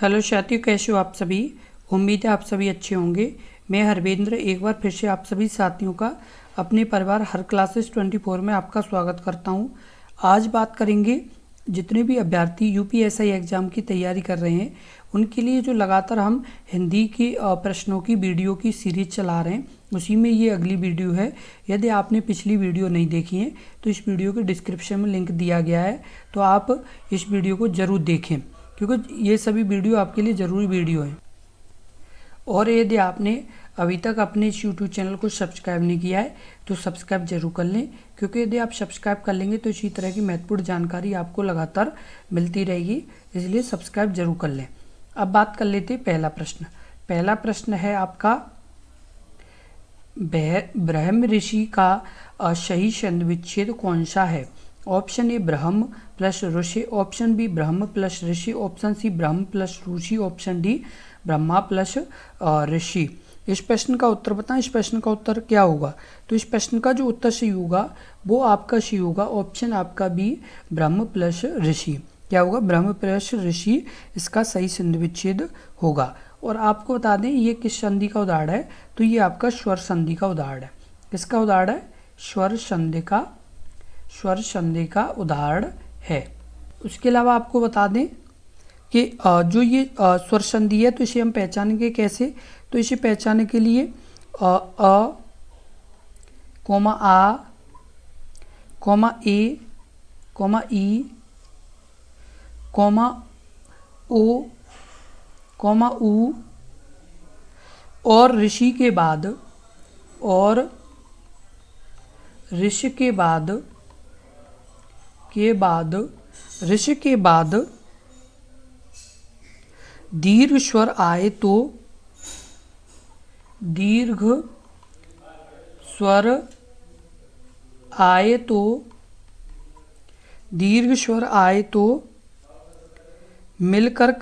Hello साथियों, कैसे हो आप सभी। उम्मीद है आप सभी अच्छे होंगे। मैं हरवेंद्र एक बार फिर से आप सभी साथियों का अपने परिवार हर क्लासेस 24 में आपका स्वागत करता हूं। आज बात करेंगे जितने भी अभ्यर्थी यूपीएससी एग्ज़ाम की तैयारी कर रहे हैं उनके लिए जो लगातार हम हिंदी के प्रश्नों की वीडियो की सीरीज चला रहे हैं, उसी में ये अगली वीडियो है। यदि आपने पिछली वीडियो नहीं देखी है तो इस वीडियो के डिस्क्रिप्शन में लिंक दिया गया है, तो आप इस वीडियो को ज़रूर देखें क्योंकि ये सभी वीडियो आपके लिए ज़रूरी वीडियो है। और यदि आपने अभी तक अपने इस यूट्यूब चैनल को सब्सक्राइब नहीं किया है तो सब्सक्राइब जरूर कर लें, क्योंकि यदि आप सब्सक्राइब कर लेंगे तो इसी तरह की महत्वपूर्ण जानकारी आपको लगातार मिलती रहेगी, इसलिए सब्सक्राइब जरूर कर लें। अब बात कर लेते हैं पहला प्रश्न। पहला प्रश्न है आपका, ब्रह्म ऋषि का सही छंद विच्छेद कौन सा है। ऑप्शन ए ब्रह्म प्लस ऋषि, ऑप्शन बी ब्रह्म प्लस ऋषि, ऑप्शन सी ब्रह्म प्लस ऋषि, ऑप्शन डी ब्रह्मा प्लस ऋषि। इस प्रश्न का उत्तर बताएं। इस प्रश्न का उत्तर क्या होगा? तो इस प्रश्न का जो उत्तर सही होगा वो आपका सही होगा ऑप्शन आपका बी ब्रह्म प्लस ऋषि। क्या होगा? ब्रह्म प्लस ऋषि इसका सही छंद विच्छेद होगा। और आपको बता दें ये किस संधि का उदाहरण है, तो ये आपका स्वर संधि का उदाहरण है। किसका उदाहरण है? स्वर संधि का उदाहरण है। उसके अलावा आपको बता दें कि जो ये स्वर संधि है तो इसे हम पहचानेंगे कैसे। तो इसे पहचानने के लिए अ कोमा आ कोमा ए कोमा ई कोमा ओ कोमा ऊ और ऋषि के बाद ऋषि के बाद दीर्घ स्वर आए तो मिलकर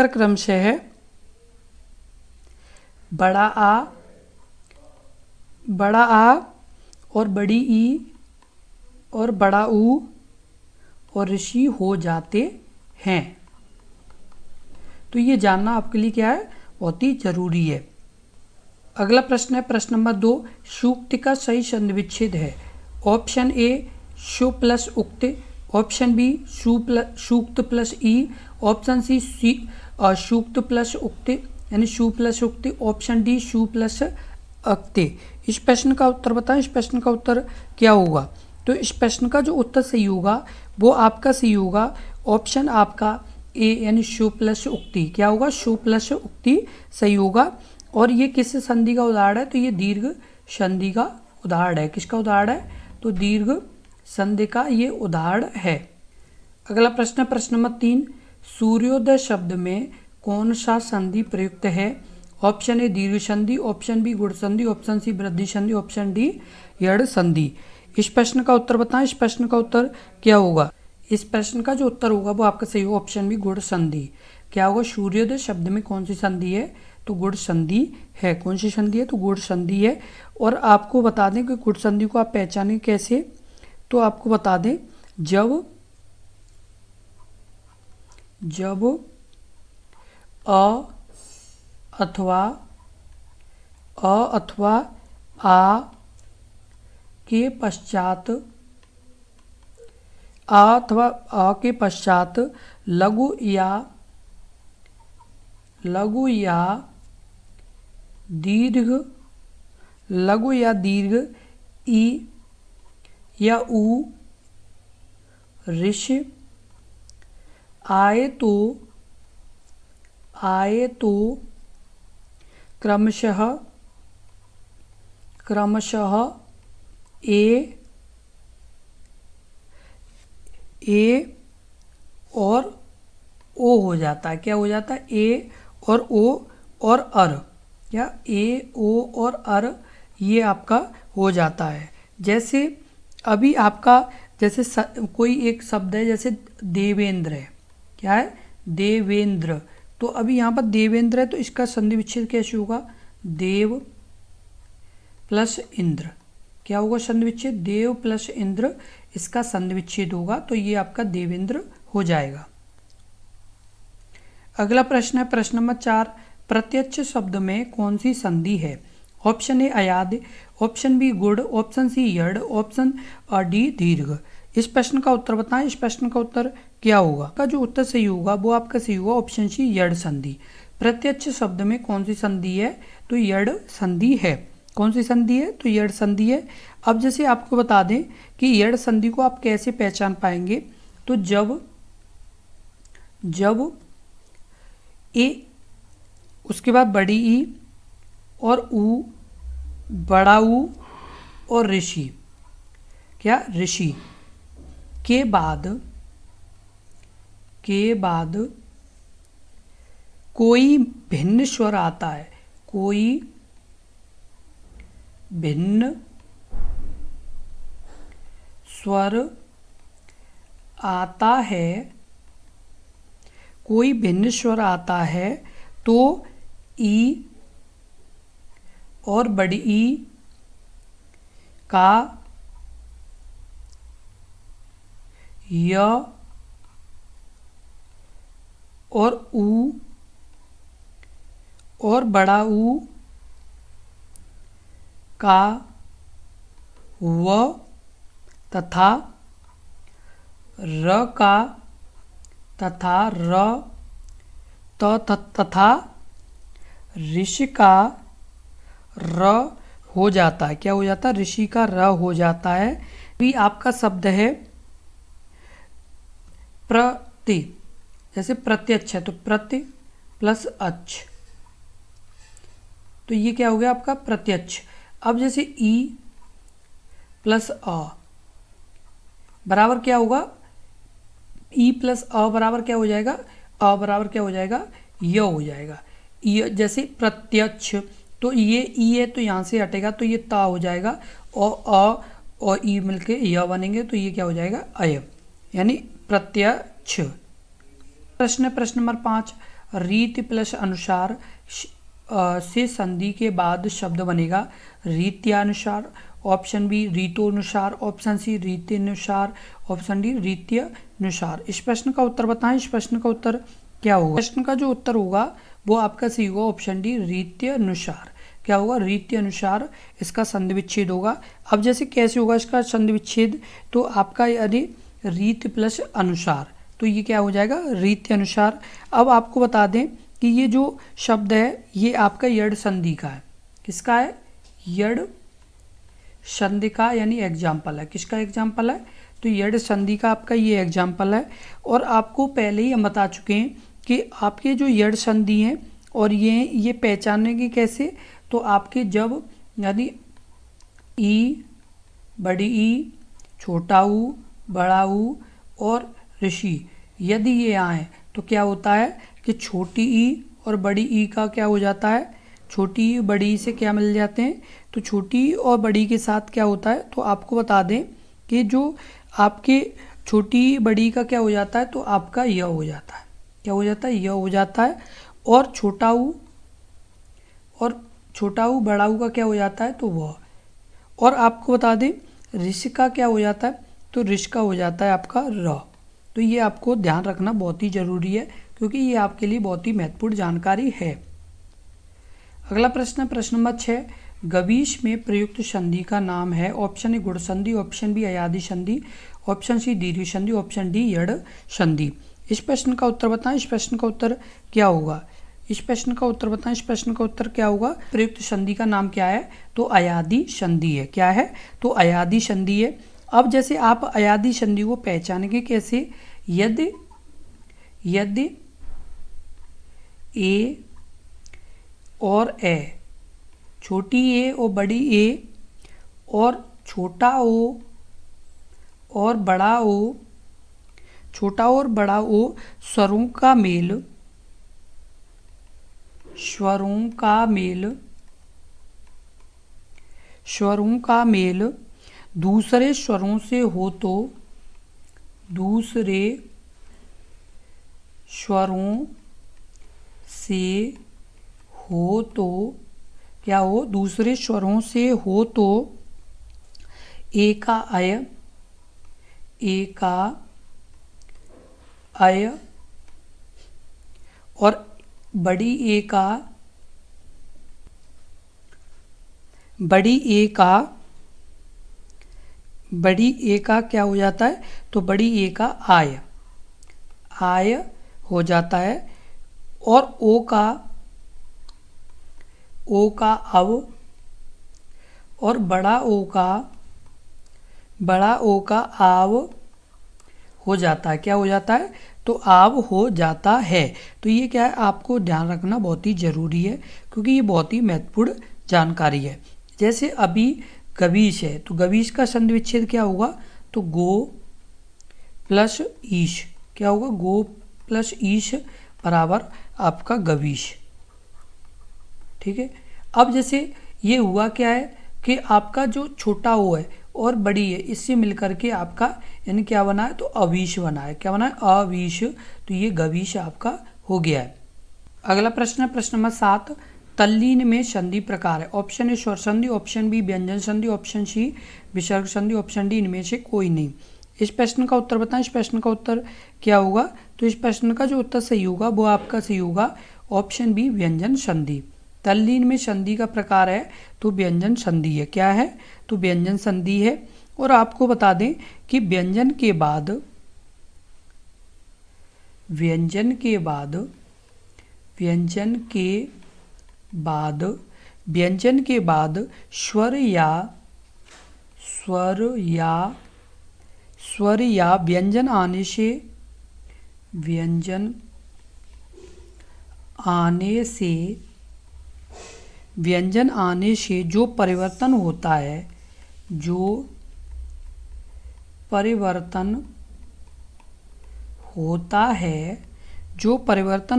क्रमशः बड़ा आ और बड़ी ई और बड़ा ऊ और ऋषि हो जाते हैं। तो ये जानना आपके लिए क्या है? बहुत ही जरूरी है। अगला प्रश्न है प्रश्न नंबर 2। सूक्त का सही छंद विच्छेद है। ऑप्शन ए शु प्लस उक्त, ऑप्शन बी सूक्त प्लस ई, ऑप्शन सी सूक्त प्लस उक्त यानी शु प्लस उक्त, ऑप्शन डी शु प्लस अक्ते। इस प्रश्न का उत्तर बताएं। इस प्रश्न का उत्तर क्या होगा? तो इस प्रश्न का जो उत्तर सही होगा वो आपका सही होगा ऑप्शन आपका ए यानी शु प्लस उक्ति। क्या होगा? शु प्लस उक्ति सही होगा। और ये किस संधि का उदाहरण है? तो ये दीर्घ संधि का उदाहरण है। किसका उदाहरण है? तो दीर्घ संधि का ये उदाहरण है। अगला प्रश्न प्रश्न नंबर 3। सूर्योदय शब्द में कौन सा संधि प्रयुक्त है। ऑप्शन ए दीर्घ संधि, ऑप्शन बी गुण संधि, ऑप्शन सी वृद्धि संधि, ऑप्शन डी यड़ संधि। इस प्रश्न का उत्तर बताएं। इस प्रश्न का उत्तर क्या होगा? इस प्रश्न का जो उत्तर होगा वो आपका सही होगा ऑप्शन बी गुण संधि। क्या होगा? सूर्योदय शब्द में कौन सी संधि है? तो गुण संधि है। कौन सी संधि है? तो गुण संधि है। और आपको बता दें कि गुण संधि को आप पहचानें कैसे। तो आपको बता दें जब अ अथवा आ के पश्चात लघु या दीर्घ ई या ऊ ऋषि आए तो क्रमशः ए और ओ हो जाता है। क्या हो जाता है? ए और ओ और अर, या ए ओ और अर ये आपका हो जाता है। जैसे अभी आपका जैसे कोई एक शब्द है, जैसे देवेंद्र है। क्या है? देवेंद्र। तो अभी यहाँ पर देवेंद्र है तो इसका संधि विच्छेद कैसे होगा? देव प्लस इंद्र। क्या होगा संधि विच्छेद, देव प्लस इंद्र, इसका संधि विच्छेद होगा तो ये आपका देवेंद्र हो जाएगा। अगला प्रश्न है प्रश्न नंबर 4, प्रत्यक्ष शब्द में कौन सी संधि है? ऑप्शन ए अयाद, ऑप्शन बी गुड़, ऑप्शन सी यड़, ऑप्शन डी दीर्घ। इस प्रश्न का उत्तर बताएं। इस प्रश्न का उत्तर क्या होगा? का जो उत्तर सही होगा वो आपका सही होगा ऑप्शन सी यड़ संधि। प्रत्यक्ष शब्द में कौन सी संधि है? तो यड़ संधि है। कौन सी संधि है? तो यड़ संधि है। अब जैसे आपको बता दें कि यड़ संधि को आप कैसे पहचान पाएंगे, तो जब ए उसके बाद बड़ी ई और ऊ, बड़ा ऊ और ऋषि, क्या ऋषि के बाद कोई भिन्न स्वर आता है, कोई भिन्न स्वर आता है, कोई भिन्न स्वर आता है तो ई और बड़ी ई का य और ऊ और बड़ा ऊ का व तथा र का तथा र तथा ऋषि का र हो जाता है। क्या हो जाता है? ऋषि का र हो जाता है। भी आपका शब्द है प्रति, जैसे प्रत्यक्ष है तो प्रति प्लस अच्छ, तो ये क्या हो गया आपका प्रत्यक्ष। अब जैसे ई प्लस अ बराबर क्या होगा? ई प्लस अ बराबर क्या हो जाएगा? अ बराबर क्या हो जाएगा? य हो जाएगा। ये जैसे प्रत्यक्ष, तो ये ई है तो यहाँ से हटेगा तो ये ता हो जाएगा और अ और ई मिलके य बनेंगे तो ये क्या हो जाएगा? अय, यानी प्रत्यक्ष। प्रश्न नंबर 5, रीति प्लस अनुसार से संधि के बाद शब्द बनेगा रीत्यानुसार, ऑप्शन बी रीतोनुसार, ऑप्शन सी रीत्यनुसार, ऑप्शन डी रीत्यनुसार। इस प्रश्न का उत्तर बताएं। इस प्रश्न का उत्तर क्या होगा? प्रश्न का जो उत्तर होगा वो आपका सही होगा ऑप्शन डी रीत्यनुसार। क्या होगा? रीत्यनुसार इसका संधि विच्छेद होगा। अब जैसे कैसे होगा इसका संधि विच्छेद, तो आपका यदि रीत प्लस अनुसार, तो ये क्या हो जाएगा? रीत्यनुसार। अब आपको बता दें कि ये जो शब्द है ये आपका यड़ संधि का है। किसका है? यड़ संधि का, यानी एग्जाम्पल है। किसका एग्जाम्पल है? तो यड़ संधि का आपका ये एग्जाम्पल है। और आपको पहले ही हम बता चुके हैं कि आपके जो यड़ संधि हैं और ये पहचानने की कैसे, तो आपके जब यदि ई, बड़ी ई, छोटा ऊ, बड़ा ऊ और ऋषि यदि ये आए तो क्या होता है कि छोटी ई और बड़ी ई का क्या हो जाता है? छोटी ई बड़ी से क्या मिल जाते हैं? तो छोटी और बड़ी के साथ क्या होता है? तो आपको बता दें कि जो आपके छोटी बड़ी का क्या हो जाता है? तो आपका य हो जाता है। क्या हो जाता है? य हो जाता है। और छोटा ऊ बड़ा ऊ का क्या हो जाता है? तो वह। और आपको बता दें ऋष का क्या हो जाता है? तो ऋष का हो जाता है आपका र। तो ये आपको ध्यान रखना बहुत ही ज़रूरी है क्योंकि ये आपके लिए बहुत ही महत्वपूर्ण जानकारी है। अगला प्रश्न नंबर 6, गवीश में प्रयुक्त संधि का नाम है। ऑप्शन ए गुण संधि, ऑप्शन बी अयादि संधि, ऑप्शन सी दीर्घ संधि, ऑप्शन डी यड़ संधि। इस प्रश्न का उत्तर बताएं। इस प्रश्न का उत्तर क्या होगा? इस प्रश्न का उत्तर बताएं। इस प्रश्न का उत्तर क्या होगा? प्रयुक्त संधि का नाम क्या है? तो अयादि संधि है। क्या है? तो अयादि संधि है। अब जैसे आप अयादि संधि को पहचानेंगे कैसे? यदि ए और ए, छोटी ए और बड़ी ए और छोटा ओ और बड़ा ओ, छोटा और बड़ा ओ स्वरों का मेल दूसरे स्वरों से हो तो, दूसरे स्वरों से हो तो क्या हो? दूसरे स्वरों से हो तो ए का अय, ए का अय, और बड़ी ए का, बड़ी ए का, बड़ी ए का क्या हो जाता है, तो बड़ी ए का आय, आय हो जाता है। और ओ का अव, और बड़ा ओ का आव हो जाता है। क्या हो जाता है, तो आव हो जाता है। तो ये क्या है, आपको ध्यान रखना बहुत ही ज़रूरी है, क्योंकि ये बहुत ही महत्वपूर्ण जानकारी है। जैसे अभी गवीश है, तो गवीश का संधि विच्छेद क्या होगा, तो गो प्लस ईश, क्या होगा, गो प्लस ईश बराबर आपका गवीश। ठीक है। अब जैसे ये हुआ क्या है कि आपका जो छोटा ओ है और बड़ी है, इससे मिलकर के आपका यानी क्या बना है, तो अवीश बना है। क्या बना है, अवीश। तो ये गवीश आपका हो गया है। अगला प्रश्न है प्रश्न नंबर 7। तल्लीन में संधि प्रकार है। ऑप्शन ए स्वर संधि, ऑप्शन बी व्यंजन संधि, ऑप्शन सी विसर्ग संधि, ऑप्शन डी इनमें से कोई नहीं। इस प्रश्न का उत्तर बताएं। इस प्रश्न का उत्तर क्या होगा, तो इस प्रश्न का जो उत्तर सही होगा वो आपका सही होगा ऑप्शन बी व्यंजन संधि। तल्लीन में संधि का प्रकार है तो व्यंजन संधि है। क्या है, तो व्यंजन संधि है। और आपको बता दें कि व्यंजन के बाद व्यंजन के बाद स्वर या व्यंजन आने से जो परिवर्तन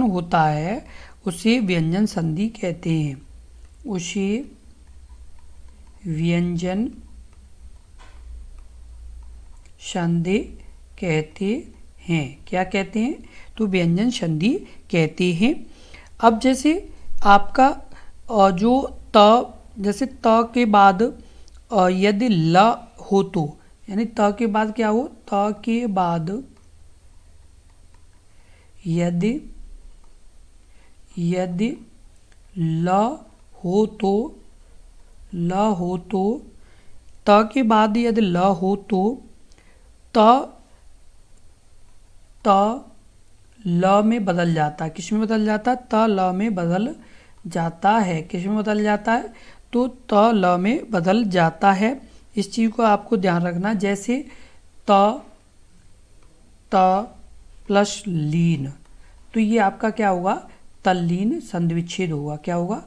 होता है उसे व्यंजन संधि कहते हैं। उसे व्यंजन संधि कहते हैं। क्या कहते हैं, तो व्यंजन संधि कहते हैं। अब जैसे आपका जो त, जैसे त के बाद यदि ल हो तो, यानी त के बाद क्या हो, त के बाद यदि ल हो तो त के बाद यदि ल हो तो त ल में बदल जाता है। किस में बदल जाता है, त ल में बदल जाता है। किस में बदल जाता है, तो त ल में बदल जाता है। इस चीज़ को आपको ध्यान रखना। जैसे त प्लस लीन, तो ये आपका क्या होगा, तल्लीन संधि विच्छेद होगा। क्या होगा,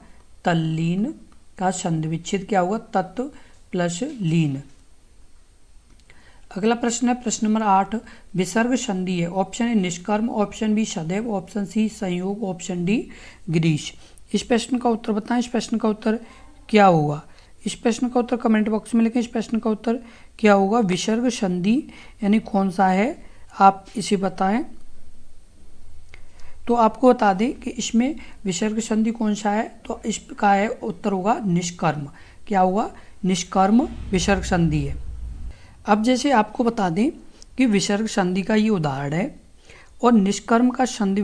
तल्लीन का संधि विच्छेद क्या होगा, तत्व प्लस लीन। अगला प्रश्न है प्रश्न नंबर 8। विसर्ग संधि है। ऑप्शन ए निष्कर्म, ऑप्शन बी सदैव, ऑप्शन सी संयोग, ऑप्शन डी ग्रीस। इस प्रश्न का उत्तर बताएं। इस प्रश्न का उत्तर क्या होगा, इस प्रश्न का उत्तर कमेंट बॉक्स में लिखें। इस प्रश्न का उत्तर क्या होगा, विसर्ग संधि यानी कौन सा है, आप इसे बताएं। तो आपको बता दें कि इसमें विसर्ग संधि कौन सा है, तो इसका है उत्तर होगा निष्कर्म। क्या होगा, निष्कर्म विसर्ग संधि है। अब जैसे आपको बता दें कि विसर्ग संधि का ये उदाहरण है, और निष्कर्म का संधि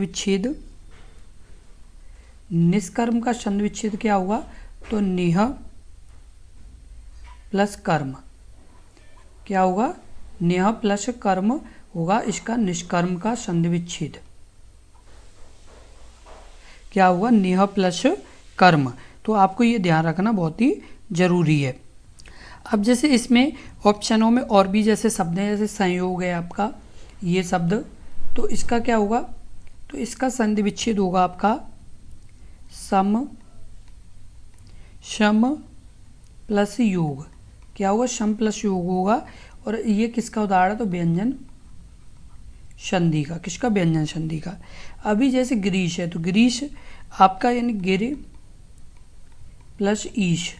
विच्छेद क्या होगा, तो निह प्लस कर्म। क्या होगा, निह प्लस कर्म होगा इसका निष्कर्म का संधि विच्छेद। क्या होगा, निह प्लस कर्म। तो आपको ये ध्यान रखना बहुत ही जरूरी है। अब जैसे इसमें ऑप्शनों में और भी जैसे शब्द हैं, जैसे संयोग है आपका ये शब्द, तो इसका क्या होगा, तो इसका संधि विच्छेद होगा आपका सम प्लस योग। क्या होगा, सम प्लस योग होगा। और ये किसका उदाहरण है, तो व्यंजन संधि का। किसका, व्यंजन संधि का। अभी जैसे ग्रीस है, तो ग्रीस आपका यानी गिर प्लस ईश,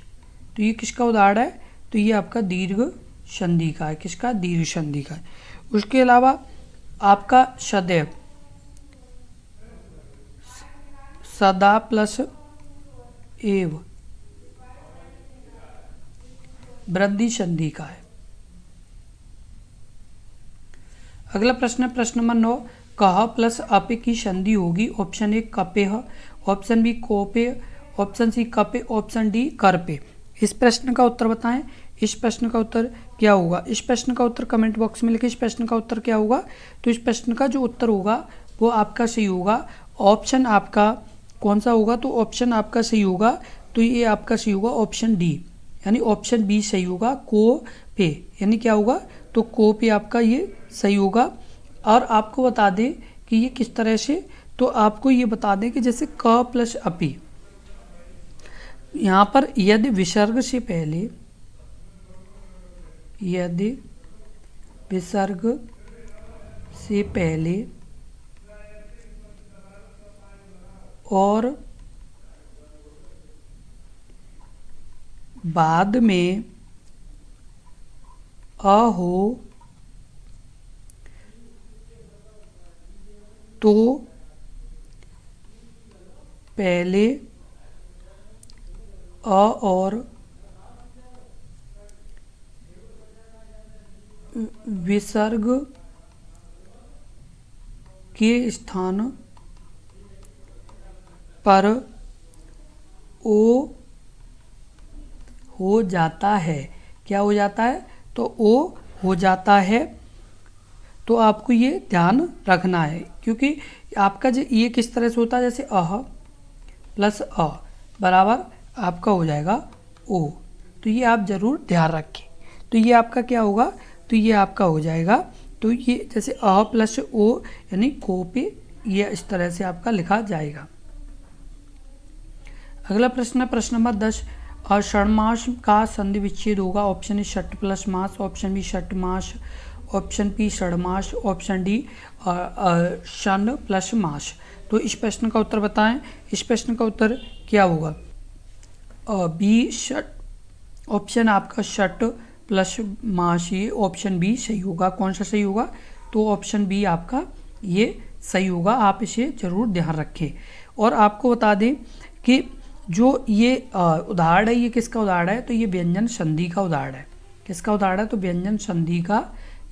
तो ये किसका उदाहरण है, तो ये आपका दीर्घ संधि का है। किसका, दीर्घ संधि का है। उसके अलावा आपका सदैव, सदा प्लस एव वृद्धि संधि का है। अगला प्रश्न है प्रश्न नंबर 9, कह प्लस अपे की संधि होगी। ऑप्शन ए कपेह, ऑप्शन बी कोपे, ऑप्शन सी कपे, ऑप्शन डी करपे। इस प्रश्न का उत्तर बताएं। इस प्रश्न का उत्तर क्या होगा? इस प्रश्न का उत्तर कमेंट बॉक्स में लिखें। इस प्रश्न का उत्तर क्या होगा? तो इस प्रश्न का जो उत्तर होगा वो आपका सही होगा। ऑप्शन आपका कौन सा होगा? तो ऑप्शन आपका सही होगा। तो ये आपका सही होगा ऑप्शन डी, यानी ऑप्शन बी सही होगा, को पे। यानी क्या होगा? तो को पे आपका ये सही होगा। और आपको बता दें कि ये किस तरह से, तो आपको ये बता दें कि जैसे क प्लस अपी, यहाँ पर यदि विसर्ग से पहले, यदि विसर्ग से पहले और बाद में अ हो तो पहले अ और विसर्ग के स्थान पर ओ हो जाता है। क्या हो जाता है? तो ओ हो जाता है। तो आपको ये ध्यान रखना है, क्योंकि आपका जो ये किस तरह से होता है, जैसे अह प्लस अ बराबर आपका हो जाएगा ओ। तो ये आप ज़रूर ध्यान रखें। तो ये आपका क्या होगा? तो ये आपका हो जाएगा, तो ये जैसे अ प्लस ओ यानी को पे, ये इस तरह से आपका लिखा जाएगा। अगला प्रश्न है प्रश्न नंबर 10, षण्मास का संधि विच्छेद होगा। ऑप्शन ए षट प्लस मास, ऑप्शन बी षट मास, ऑप्शन बी षडमास, ऑप्शन डी षण प्लस मास। तो इस प्रश्न का उत्तर बताएं। इस प्रश्न का उत्तर क्या होगा? बी षट, ऑप्शन आपका षट प्लस मास, ये ऑप्शन बी सही होगा। कौन सा सही होगा? तो ऑप्शन बी आपका ये सही होगा। आप इसे ज़रूर ध्यान रखें। और आपको बता दें कि जो ये उदाहरण है, ये किसका उदाहरण है? तो ये व्यंजन संधि का उदाहरण है। किसका उदाहरण है? तो व्यंजन संधि का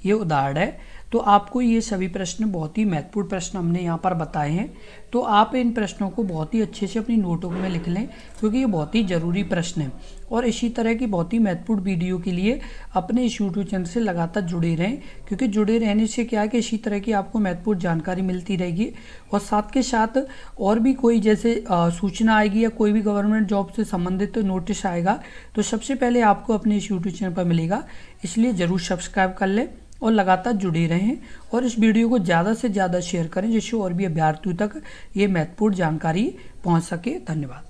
ये उदाहरण है। तो आपको ये सभी प्रश्न बहुत ही महत्वपूर्ण प्रश्न हमने यहाँ पर बताए हैं। तो आप इन प्रश्नों को बहुत ही अच्छे से अपनी नोटबुक में लिख लें, क्योंकि ये बहुत ही ज़रूरी प्रश्न है। और इसी तरह की बहुत ही महत्वपूर्ण वीडियो के लिए अपने इस यूट्यूब चैनल से लगातार जुड़े रहें, क्योंकि जुड़े रहने से क्या है कि इसी तरह की आपको महत्वपूर्ण जानकारी मिलती रहेगी। और साथ के साथ और भी कोई जैसे सूचना आएगी या कोई भी गवर्नमेंट जॉब से संबंधित नोटिस आएगा, तो सबसे पहले आपको अपने इस यूट्यूब चैनल पर मिलेगा। इसलिए ज़रूर सब्सक्राइब कर लें और लगातार जुड़े रहें। और इस वीडियो को ज़्यादा से ज़्यादा शेयर करें, जिससे और भी अभ्यर्थियों तक ये महत्वपूर्ण जानकारी पहुंच सके। धन्यवाद।